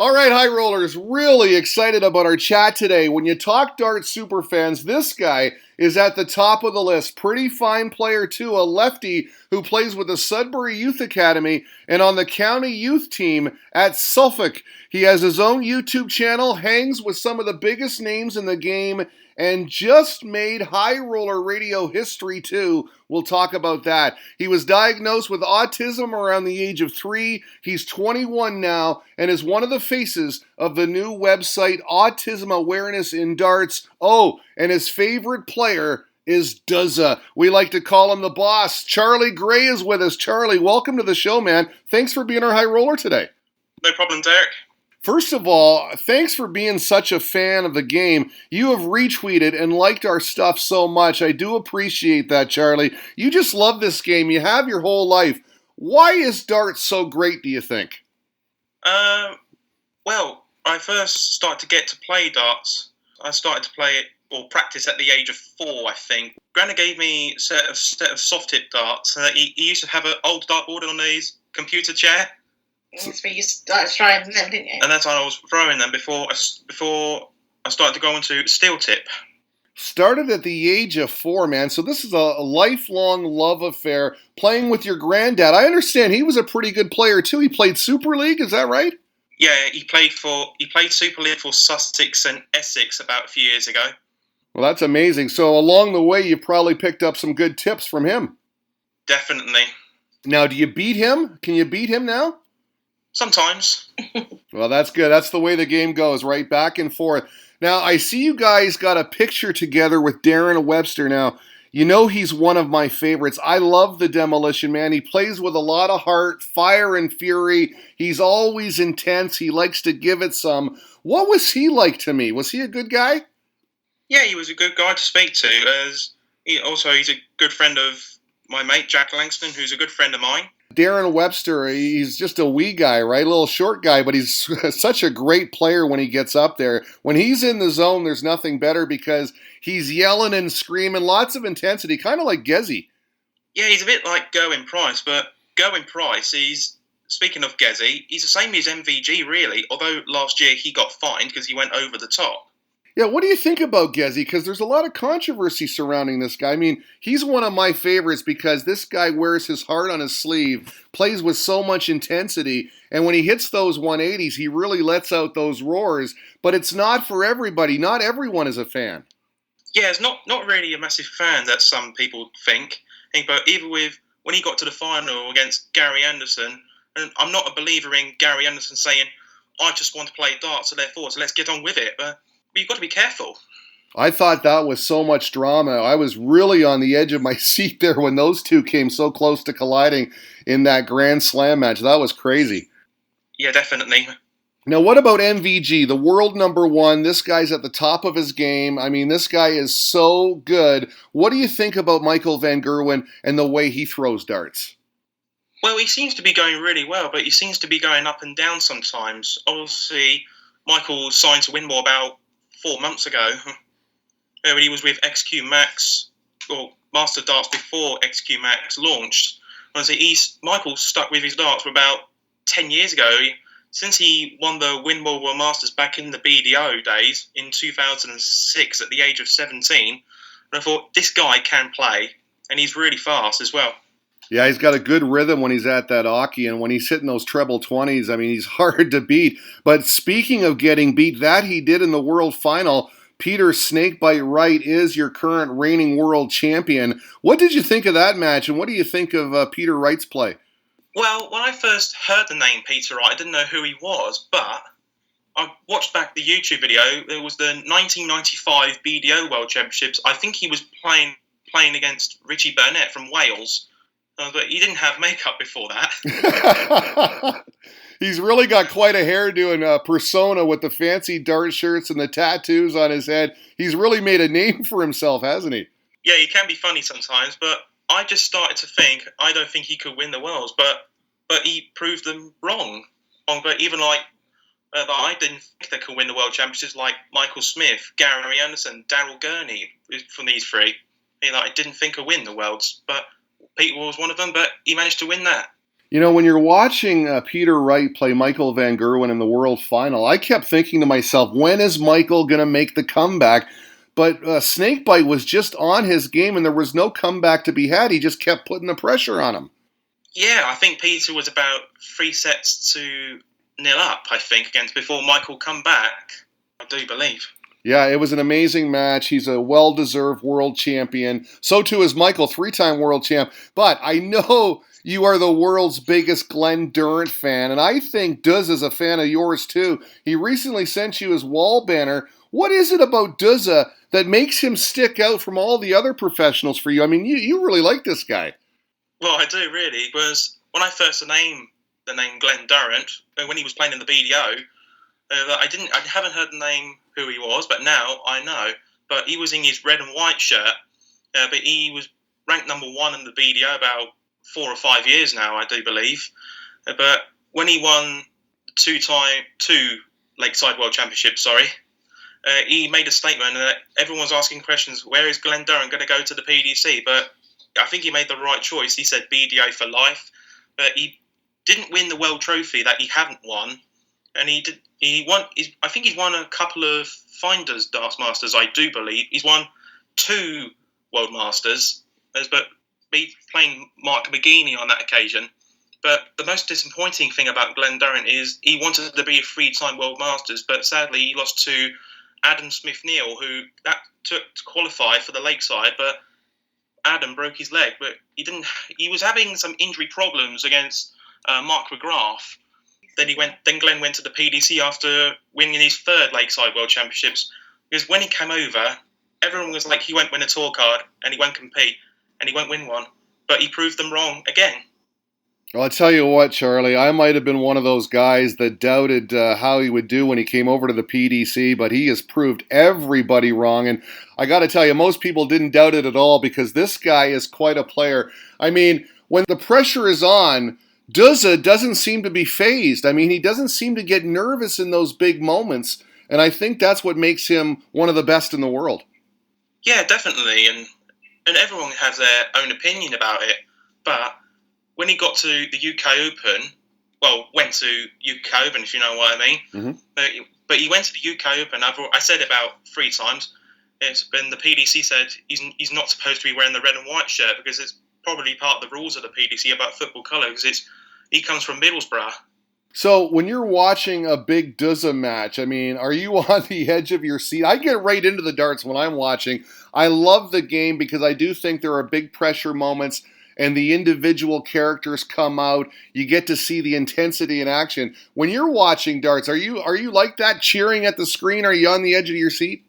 All right, high rollers, really excited about our chat today. When you talk darts superfans, this guy is at the top of the list. Pretty fine player too, a lefty who plays with the Sudbury Youth Academy and on the county youth team at Suffolk. He has his own YouTube channel, hangs with some of the biggest names in the game, and just made high roller radio history too. We'll talk about that. He was diagnosed with autism around the age of 3. He's 21 now and is one of the faces of the new website Autism Awareness in Darts. Oh, and his favorite player is Duzza. We like to call him the boss. Charlie Gray is with us. Charlie, welcome to the show, man. Thanks for being our high roller today. No problem, Derek. First of all, thanks for being such a fan of the game. You have retweeted and liked our stuff so much. I do appreciate that, Charlie. You just love this game. You have your whole life. Why is darts so great, do you think? Well, I first started to get to play darts. I started to play it or practice at the age of 4, I think. Granny gave me a set of soft tip darts. He used to have an old dartboard on his computer chair. That's where you started trying them, didn't you? And that's when I was throwing them before I started to go into steel tip. Started at the age of 4, man. So this is a lifelong love affair, playing with your granddad. I understand he was a pretty good player too. He played Super League, is that right? Yeah, he played Super League for Sussex and Essex about a few years ago. Well, that's amazing. So along the way, you probably picked up some good tips from him. Definitely. Now, do you beat him? Can you beat him now? Sometimes. Well, that's good. That's the way the game goes, right? Back and forth. Now, I see you guys got a picture together with Darren Webster. Now, you know he's one of my favorites. I love the Demolition Man. He plays with a lot of heart, fire and fury. He's always intense. He likes to give it some. What was he like to me? Was he a good guy? Yeah, he was a good guy to speak to. He's a good friend of my mate, Jack Langston, who's a good friend of mine. Darren Webster, he's just a wee guy, right? A little short guy, but he's such a great player when he gets up there. When he's in the zone, there's nothing better because he's yelling and screaming, lots of intensity, kind of like Gezi. Yeah, he's a bit like Gerwyn Price, but Gerwyn Price, speaking of Gezi, he's the same as MVG, really, although last year he got fined because he went over the top. Yeah, what do you think about Gezi? Because there's a lot of controversy surrounding this guy. I mean, he's one of my favorites because this guy wears his heart on his sleeve, plays with so much intensity, and when he hits those 180s, he really lets out those roars, but it's not for everybody. Not everyone is a fan. Yeah, it's not really a massive fan that some people think, but even when he got to the final against Gary Anderson, and I'm not a believer in Gary Anderson saying, I just want to play darts, so let's get on with it, but you've got to be careful. I thought that was so much drama. I was really on the edge of my seat there when those two came so close to colliding in that Grand Slam match. That was crazy. Yeah, definitely. Now, what about MVG, the world number 1? This guy's at the top of his game. I mean, this guy is so good. What do you think about Michael van Gerwen and the way he throws darts? Well, he seems to be going really well, but he seems to be going up and down sometimes. Obviously, Michael signed to Winmore about 4 months ago, when he was with XQ Max, or Master Darts before XQ Max launched. Michael stuck with his darts for about 10 years ago. Since he won the Winmore World Masters back in the BDO days in 2006 at the age of 17, and I thought, this guy can play, and he's really fast as well. Yeah, he's got a good rhythm when he's at that Aki, and when he's hitting those treble 20s, I mean, he's hard to beat. But speaking of getting beat, that he did in the world final. Peter Snakebite Wright is your current reigning world champion. What did you think of that match, and what do you think of Peter Wright's play? Well, when I first heard the name Peter Wright, I didn't know who he was, but I watched back the YouTube video. It was the 1995 BDO World Championships. I think he was playing against Richie Burnett from Wales. But he didn't have makeup before that. He's really got quite a hairdo and a persona with the fancy dart shirts and the tattoos on his head. He's really made a name for himself, hasn't he? Yeah, he can be funny sometimes, but I just started to think, I don't think he could win the Worlds, but he proved them wrong. But even like, I didn't think they could win the World Championships, like Michael Smith, Gary Anderson, Daryl Gurney, from these three. I didn't think could win the Worlds, but Peter was one of them, but he managed to win that. You know, when you're watching Peter Wright play Michael Van Gerwen in the World Final, I kept thinking to myself, when is Michael going to make the comeback? But Snakebite was just on his game, and there was no comeback to be had. He just kept putting the pressure on him. Yeah, I think Peter was about 3-0 up, I think, against before Michael come back. I do believe. Yeah, it was an amazing match. He's a well-deserved world champion. So too is Michael, three-time world champ. But I know you are the world's biggest Glen Durant fan, and I think Duzza is a fan of yours too. He recently sent you his wall banner. What is it about Duzza that makes him stick out from all the other professionals for you? I mean, you really like this guy. Well, I do really, because when I first named the name Glen Durant, when he was playing in the BDO, I haven't heard the name who he was, but now I know. But he was in his red and white shirt, but he was ranked number 1 in the BDO about 4 or 5 years now, I do believe. But when he won two Lakeside World Championships, he made a statement that everyone was asking questions, where is Glen Durant going to go to the PDC? But I think he made the right choice. He said BDO for life, but he didn't win the world trophy that he hadn't won, and he won. I think he's won a couple of Finders Darts Masters. I do believe he's won 2 World Masters, but playing Mark McGeaney on that occasion. But the most disappointing thing about Glen Durant is he wanted to be a 3-time World Masters, but sadly he lost to Adam Smith-Neal, who that took to qualify for the Lakeside, but Adam broke his leg. But he was having some injury problems against Mark McGrath. Then Glenn went to the PDC after winning his 3rd Lakeside World Championships. Because when he came over, everyone was like, he won't win a tour card, and he won't compete, and he won't win one. But he proved them wrong again. Well, I'll tell you what, Charlie, I might have been one of those guys that doubted how he would do when he came over to the PDC, but he has proved everybody wrong. And I got to tell you, most people didn't doubt it at all, because this guy is quite a player. I mean, when the pressure is on, Duzza doesn't seem to be phased. I mean, he doesn't seem to get nervous in those big moments, and I think that's what makes him one of the best in the world. Yeah, definitely, and everyone has their own opinion about it, but when he got to the UK Open, went to UK Open, if you know what I mean, but he went to the UK Open, I said about 3 times, and the PDC said he's not supposed to be wearing the red and white shirt, because it's probably part of the rules of the PDC about football colour, because he comes from Middlesbrough. So when you're watching a big Duzza match, I mean, are you on the edge of your seat? I get right into the darts when I'm watching. I love the game because I do think there are big pressure moments and the individual characters come out. You get to see the intensity in action. When you're watching darts, are you like that, cheering at the screen? Are you on the edge of your seat?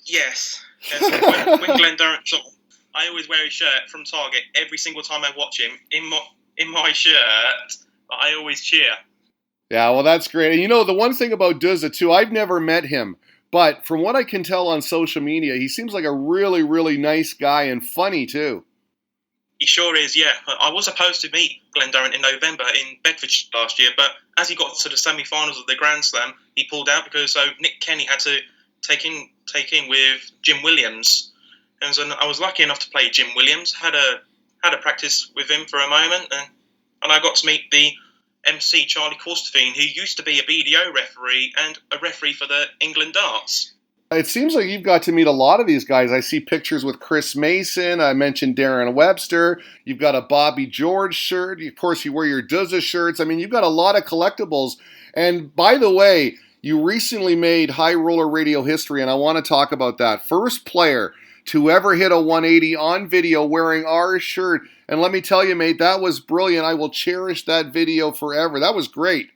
Yes. When Glen Durant's on, I always wear his shirt from Target every single time I watch him in my shirt. I always cheer. Yeah, well, that's great. And you know, the one thing about Duzza, too, I've never met him, but from what I can tell on social media, he seems like a really, really nice guy and funny, too. He sure is, yeah. I was supposed to meet Glen Durant in November in Bedfordshire last year, but as he got to the semi-finals of the Grand Slam, he pulled out because Nick Kenny had to take in with Jim Williams. And so I was lucky enough to play Jim Williams, had a practice with him for a moment, and I got to meet the MC, Charlie Corstefine, who used to be a BDO referee and a referee for the England Darts. It seems like you've got to meet a lot of these guys. I see pictures with Chris Mason. I mentioned Darren Webster. You've got a Bobby George shirt. Of course, you wear your Duzza shirts. I mean, you've got a lot of collectibles. And by the way, you recently made High Roller Radio history, and I want to talk about that. First player to ever hit a 180 on video wearing our shirt. And let me tell you, mate, that was brilliant. I will cherish that video forever. That was great.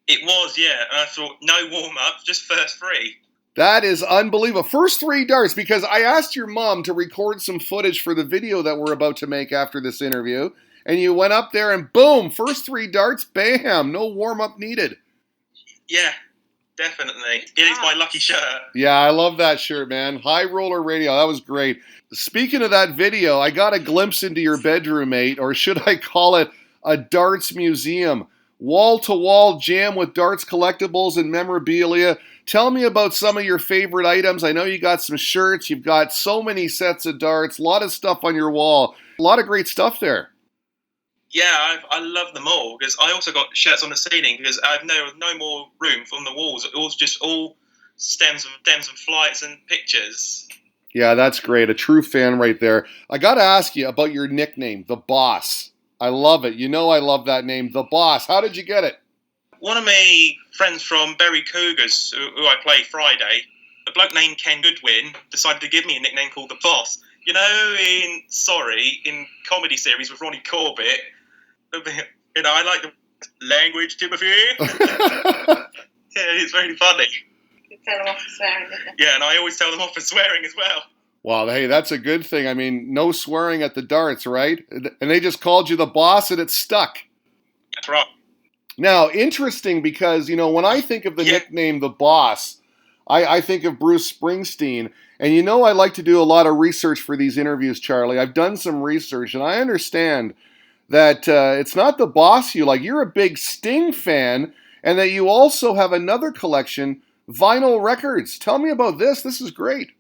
It was, yeah. And I thought, no warm-up, just first 3. That is unbelievable. First 3 darts, because I asked your mom to record some footage for the video that we're about to make after this interview, and you went up there and boom, first 3 darts, bam, no warm-up needed. Yeah, definitely. It is my lucky shirt. Yeah, I love that shirt, man. High Roller Radio, that was great. Speaking of that video, I got a glimpse into your bedroom, mate, or should I call it a darts museum. Wall-to-wall jam with darts collectibles and memorabilia. Tell me about some of your favorite items. I know you got some shirts. You've got so many sets of darts. A lot of stuff on your wall. A lot of great stuff there. Yeah, I love them all because I also got shirts on the ceiling because I've no more room on the walls. It was just all stems of flights and pictures. Yeah, that's great. A true fan right there. I got to ask you about your nickname, The Boss. I love it. You know I love that name, The Boss. How did you get it? One of my friends from Bury Cougars, who I play Friday, a bloke named Ken Goodwin, decided to give me a nickname called The Boss. You know, in comedy series with Ronnie Corbett, I like the language, Timothy. Yeah, it's very funny. You tell them off for swearing, didn't you? Yeah, and I always tell them off for swearing as well. Well, hey, that's a good thing. I mean, no swearing at the darts, right? And they just called you The Boss and it stuck. That's right. Now, interesting because, when I think of the nickname The Boss, I think of Bruce Springsteen. And I like to do a lot of research for these interviews, Charlie. I've done some research, and I understand that it's not The Boss you like. You're a big Sting fan, and that you also have another collection, vinyl records. Tell me about this. This is great.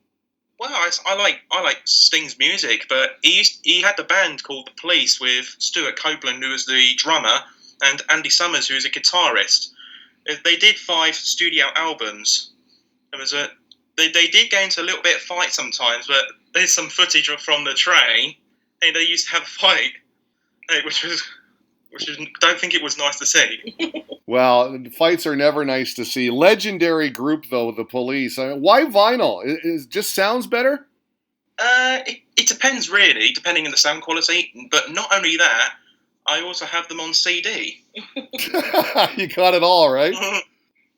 Well, I like Sting's music, but he had the band called The Police with Stuart Copeland, who was the drummer, and Andy Summers, who is a guitarist. They did 5 studio albums. They did get into a little bit of fight sometimes, but there's some footage from the train, and they used to have a fight, which don't think it was nice to see. Well, fights are never nice to see. Legendary group, though, The Police. Why vinyl? It just sounds better? It depends, really, depending on the sound quality. But not only that, I also have them on CD. You got it all, right?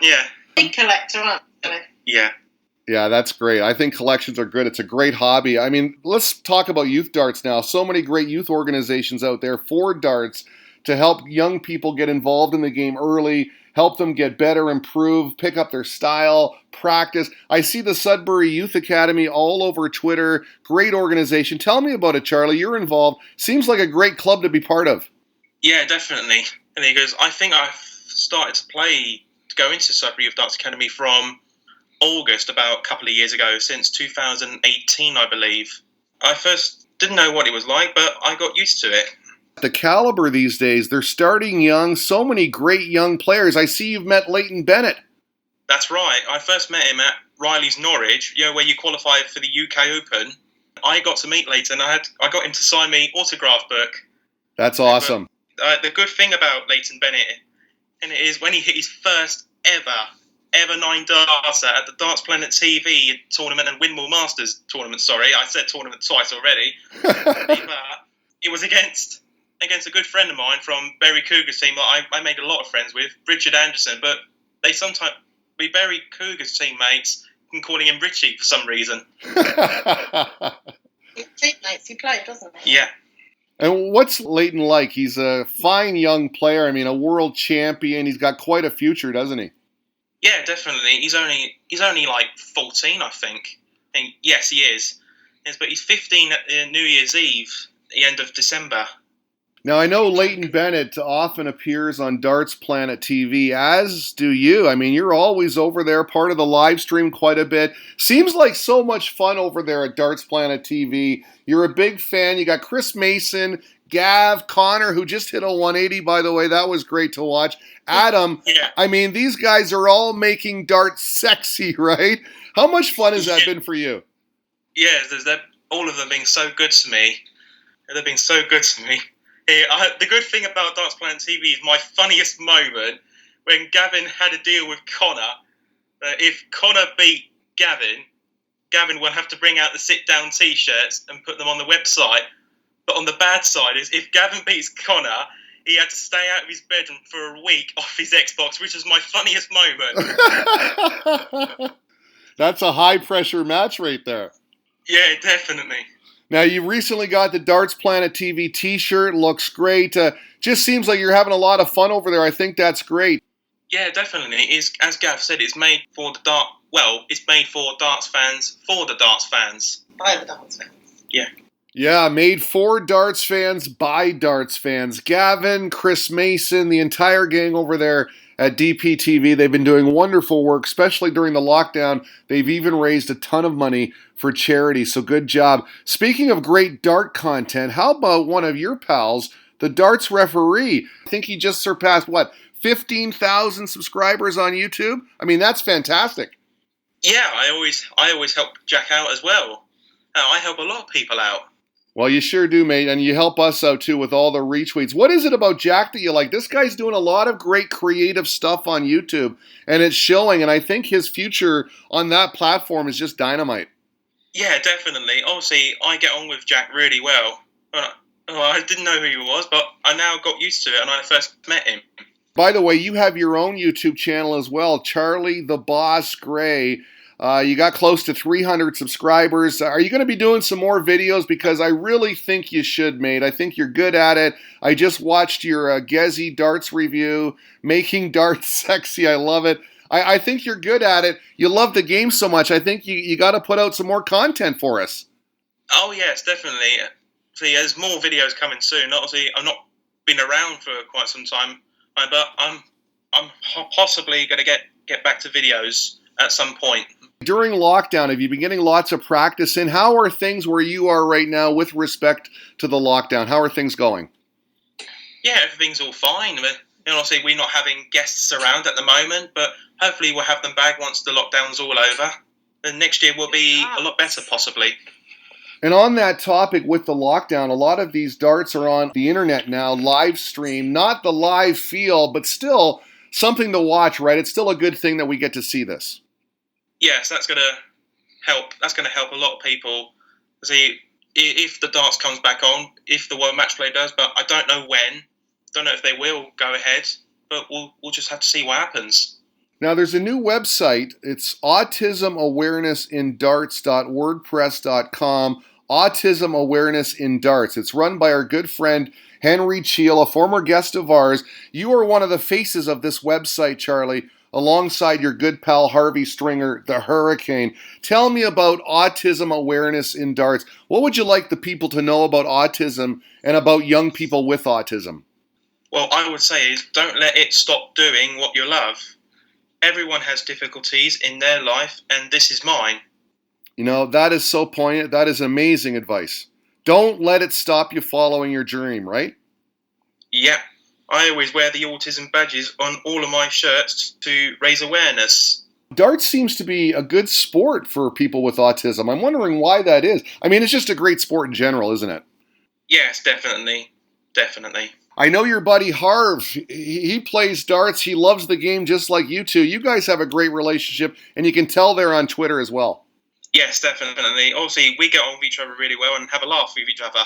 Yeah. Big collector, aren't you? Yeah. Yeah, that's great. I think collections are good. It's a great hobby. I mean, let's talk about youth darts now. So many great youth organizations out there for darts to help young people get involved in the game early, help them get better, improve, pick up their style, practice. I see the Sudbury Youth Academy all over Twitter. Great organization. Tell me about it, Charlie. You're involved. Seems like a great club to be part of. Yeah, definitely. And he goes, I think I've started to go into Sudbury Youth Darts Academy from August, about a couple of years ago, since 2018, I believe. I first didn't know what it was like, but I got used to it. The caliber these days, they're starting young. So many great young players. I see you've met Leighton Bennett. That's right. I first met him at Riley's Norwich, where you qualified for the UK Open. I got to meet Leighton. I got him to sign me autograph book. That's awesome. But, the good thing about Leighton Bennett, and it is when he hit his first ever 9 darts at the Darts Planet TV tournament and Windmill Masters tournament. Sorry, I said tournament twice already. It was against a good friend of mine from Bury Cougars team that I made a lot of friends with, Richard Anderson. But they sometimes, we Bury Cougars teammates, can calling him Richie for some reason. Teammates, he played, doesn't he? Yeah. And what's Leighton like? He's a fine young player. I mean, a world champion. He's got quite a future, doesn't he? Yeah, definitely. He's only like 14, I think. And yes, he is. Yes, but he's 15 at New Year's Eve, the end of December. Now, I know Leighton Bennett often appears on Darts Planet TV, as do you. I mean, you're always over there, part of the live stream quite a bit. Seems like so much fun over there at Darts Planet TV. You're a big fan. You got Chris Mason, Gav, Connor, who just hit a 180, by the way. That was great to watch. Adam, Yeah. I mean, these guys are all making darts sexy, right? How much fun has that been for you? Yeah, all of them being so good to me. They've been so good to me. The good thing about Darts Planet TV is my funniest moment when Gavin had a deal with Connor. If Connor beat Gavin will have to bring out the sit-down T-shirts and put them on the website. But on the bad side is if Gavin beats Connor, he had to stay out of his bedroom for a week off his Xbox, which was my funniest moment. That's a high-pressure match right there. Yeah, definitely. Now, you recently got the Darts Planet TV t-shirt. Looks great. Just seems like you're having a lot of fun over there. I think that's great. Yeah, definitely. As Gav said, it's made for it's made for darts fans, for the darts fans. By the darts fans. Yeah. Yeah, made for darts fans, by darts fans. Gavin, Chris Mason, the entire gang over there at DPTV. They've been doing wonderful work, especially during the lockdown. They've even raised a ton of money for charity, so good job. Speaking of great dart content, how about one of your pals, the darts referee. I think he just surpassed, what, 15,000 subscribers on YouTube? I mean, that's fantastic. Yeah, I always help Jack out as well. I help a lot of people out. Well, you sure do, mate, and you help us out, too, with all the retweets. What is it about Jack that you like? This guy's doing a lot of great creative stuff on YouTube, and it's showing, and I think his future on that platform is just dynamite. Yeah, definitely. Obviously, I get on with Jack really well. I didn't know who he was, but I now got used to it, and I first met him. By the way, you have your own YouTube channel as well, Charlie the Boss Gray. You got close to 300 subscribers. Are you going to be doing some more videos? Because I really think you should, mate. I think you're good at it. I just watched your Gezi darts review, Making Darts Sexy. I love it. I think you're good at it. You love the game so much. I think you got to put out some more content for us. Oh, yes, definitely. See, there's more videos coming soon. Obviously, I've not been around for quite some time, but I'm possibly going to get back to videos at some point. During lockdown, have you been getting lots of practice in? How are things where you are right now with respect to the lockdown? How are things going? Yeah, everything's all fine. Obviously, we're not having guests around at the moment, but hopefully we'll have them back once the lockdown's all over. Then next year will be a lot better, possibly. And on that topic with the lockdown, a lot of these darts are on the internet now, live stream, not the live feel, but still something to watch, right? It's still a good thing that we get to see this. Yes, that's going to help. That's going to help a lot of people. See, if the darts comes back on, if the World Match Play does, but I don't know when. Don't know if they will go ahead, but we'll just have to see what happens. Now, there's a new website. It's autismawarenessindarts.wordpress.com. Autism Awareness in Darts. It's run by our good friend Henry Cheel, a former guest of ours. You are one of the faces of this website, Charlie, alongside your good pal Harvey Stringer, the Hurricane. Tell me about Autism Awareness in Darts. What would you like the people to know about autism and about young people with autism? Well, I would say is don't let it stop doing what you love. Everyone has difficulties in their life, and this is mine. You know, that is so poignant. That is amazing advice. Don't let it stop you following your dream, right? Yeah. I always wear the autism badges on all of my shirts to raise awareness. Darts seems to be a good sport for people with autism. I'm wondering why that is. I mean, it's just a great sport in general, isn't it? Yes, definitely. Definitely. I know your buddy Harv. He plays darts. He loves the game just like you two. You guys have a great relationship, and you can tell they're on Twitter as well. Yes, definitely. Obviously, we get on with each other really well and have a laugh with each other.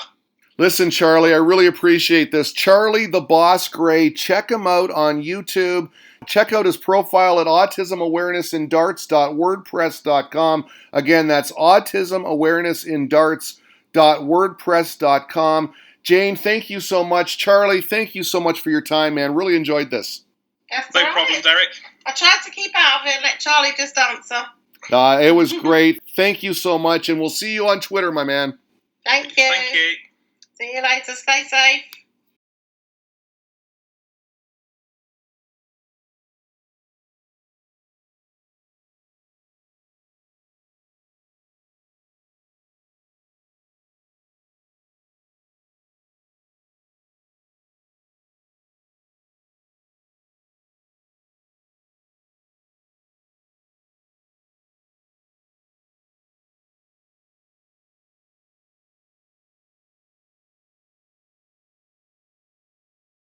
Listen, Charlie, I really appreciate this. Charlie the Boss Gray. Check him out on YouTube. Check out his profile at autismawarenessindarts.wordpress.com. Again, that's autismawarenessindarts.wordpress.com. Jane, thank you so much. Charlie, thank you so much for your time, man. Really enjoyed this. That's No all problem, right. Derek. I tried to keep out of it and let Charlie just answer. It was great. Thank you so much, and we'll see you on Twitter, my man. Thank you. Thank you. See you later. Stay safe.